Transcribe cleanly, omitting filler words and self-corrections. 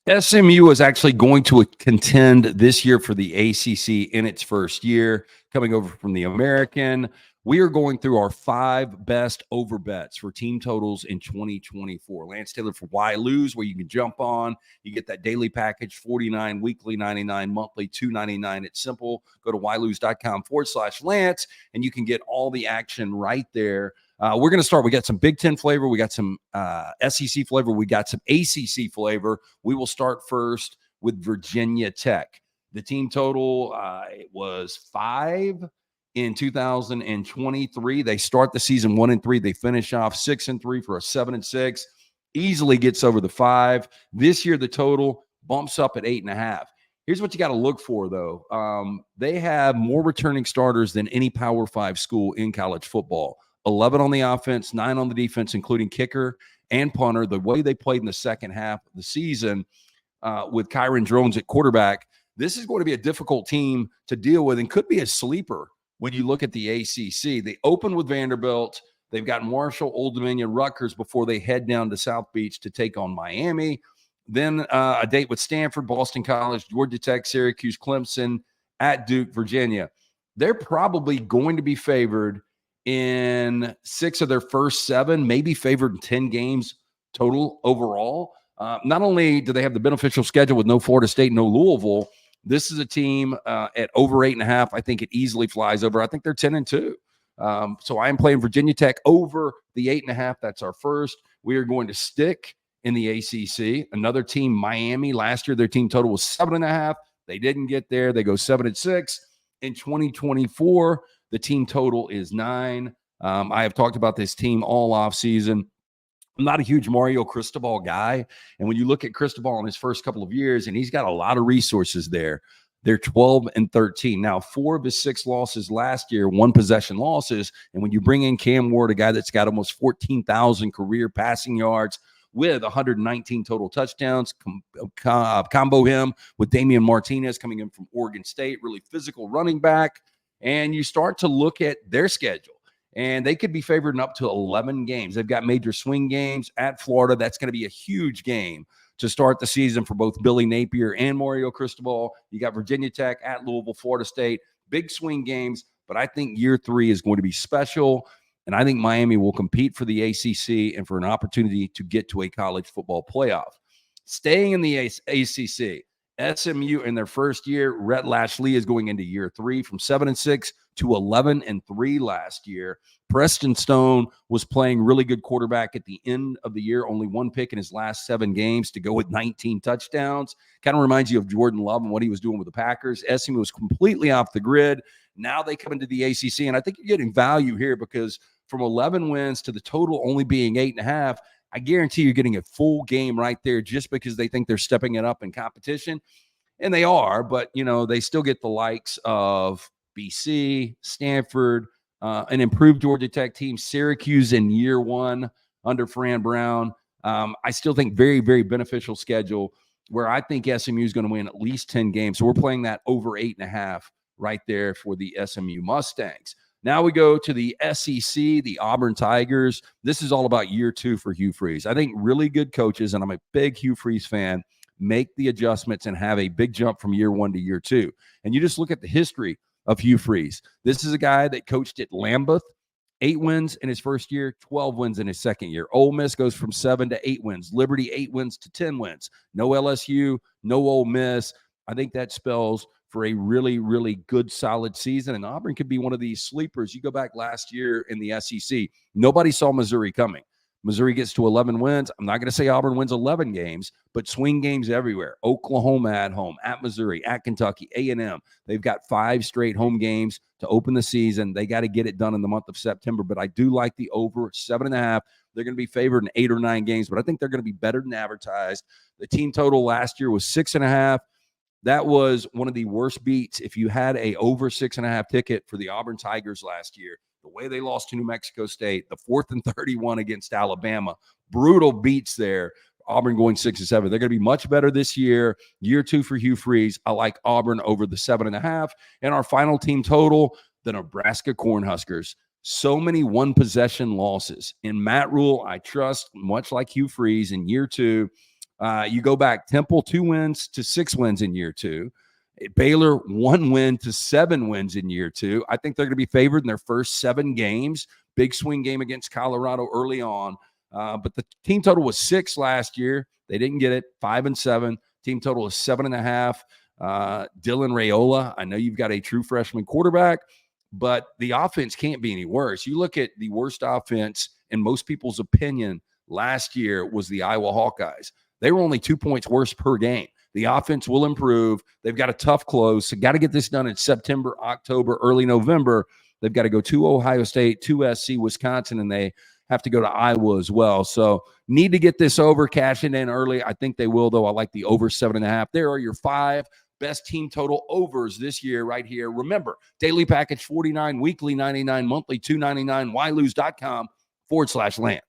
SMU is actually going to contend this year for the ACC in its first year, coming over from the American. We are going through our 5 best over bets for team totals in 2024. Lance Taylor for YLose, where you can jump on. You get that daily package, $49, weekly $99, monthly $299. It's simple. Go to ylose.com/Lance, and you can get all the action right there. We're going to start. We got some Big Ten flavor. We got some SEC flavor. We got some ACC flavor. We will start first with Virginia Tech. The team total it was 5 in 2023. They start the season 1-3. They finish off 6-3 for a 7-6. Easily gets over the 5. This year, the total bumps up at 8.5. Here's what you got to look for, though. They have more returning starters than any Power 5 school in college football. 11 on the offense, 9 on the defense, including kicker and punter. The way they played in the second half of the season with Kyron Drones at quarterback, this is going to be a difficult team to deal with and could be a sleeper when you look at the ACC. They open with Vanderbilt. They've got Marshall, Old Dominion, Rutgers before they head down to South Beach to take on Miami. Then a date with Stanford, Boston College, Georgia Tech, Syracuse, Clemson, at Duke, Virginia. They're probably going to be favored in 6 of their first 7, maybe favored in 10 games total overall. Not only do they have the beneficial schedule with no Florida State, no Louisville, this is a team at over 8.5. I think it easily flies over. I think they're 10-2. So I am playing Virginia Tech over the 8.5. That's our first. We are going to stick in the ACC. Another team, Miami. Last year, their team total was 7.5. They didn't get there. They go 7-6. In 2024, the team total is 9. I have talked about this team all offseason. I'm not a huge Mario Cristobal guy. And when you look at Cristobal in his first couple of years, and he's got a lot of resources there, they're 12-13. Now, 4 of his 6 losses last year, 1 possession losses. And when you bring in Cam Ward, a guy that's got almost 14,000 career passing yards with 119 total touchdowns, combo him with Damian Martinez coming in from Oregon State, really physical running back. And you start to look at their schedule, and they could be favored in up to 11 games. They've got major swing games at Florida. That's going to be a huge game to start the season for both Billy Napier and Mario Cristobal. You got Virginia Tech at Louisville, Florida State, big swing games, but I think year 3 is going to be special, and I think Miami will compete for the ACC and for an opportunity to get to a college football playoff. Staying in the ACC, SMU in their first year, Rhett Lashley is going into year 3 from 7-6 to 11-3 last year. Preston Stone was playing really good quarterback at the end of the year, only 1 pick in his last 7 games to go with 19 touchdowns. Kind of reminds you of Jordan Love and what he was doing with the Packers. SMU was completely off the grid. Now they come into the ACC, and I think you're getting value here because from 11 wins to the total only being 8.5, I guarantee you're getting a full game right there just because they think they're stepping it up in competition. And they are, but, they still get the likes of BC, Stanford, an improved Georgia Tech team, Syracuse in year 1 under Fran Brown. I still think very, very beneficial schedule where I think SMU is going to win at least 10 games. So we're playing that over 8.5 right there for the SMU Mustangs. Now we go to the SEC, the Auburn Tigers. This is all about year 2 for Hugh Freeze. I think really good coaches, and I'm a big Hugh Freeze fan, make the adjustments and have a big jump from year 1 to year 2. And you just look at the history of Hugh Freeze. This is a guy that coached at Lambeth, 8 wins in his first year, 12 wins in his second year. Ole Miss goes from 7 to 8 wins. Liberty, 8 wins to 10 wins. No LSU, no Ole Miss. I think that spells for a really, really good, solid season. And Auburn could be one of these sleepers. You go back last year in the SEC, nobody saw Missouri coming. Missouri gets to 11 wins. I'm not going to say Auburn wins 11 games, but swing games everywhere. Oklahoma at home, at Missouri, at Kentucky, A&M. They've got 5 straight home games to open the season. They got to get it done in the month of September, but I do like the over 7.5. They're going to be favored in 8 or 9 games, but I think they're going to be better than advertised. The team total last year was 6.5. That was one of the worst beats. If you had a over 6.5 ticket for the Auburn Tigers last year, the way they lost to New Mexico State, the 4th and 31 against Alabama, brutal beats there. Auburn going 6-7. They're going to be much better this year. Year 2 for Hugh Freeze. I like Auburn over the 7.5. And our final team total, the Nebraska Cornhuskers. So many 1-possession losses. In Matt Rule, I trust, much like Hugh Freeze in year 2. You go back, Temple 2 wins to 6 wins in year 2. Baylor 1 win to 7 wins in year 2. I think they're going to be favored in their first 7 games. Big swing game against Colorado early on. But the team total was 6 last year. They didn't get it. 5-7. Team total is 7.5. Dylan Raiola, I know you've got a true freshman quarterback, but the offense can't be any worse. You look at the worst offense, in most people's opinion, last year was the Iowa Hawkeyes. They were only 2 points worse per game. The offense will improve. They've got a tough close. So got to get this done in September, October, early November. They've got to go to Ohio State, to SC, Wisconsin, and they have to go to Iowa as well. So need to get this over, cash it in early. I think they will, though. I like the over 7.5. There are your 5 best team total overs this year right here. Remember, daily package $49, weekly $99, monthly $299, YLose.com/Lance.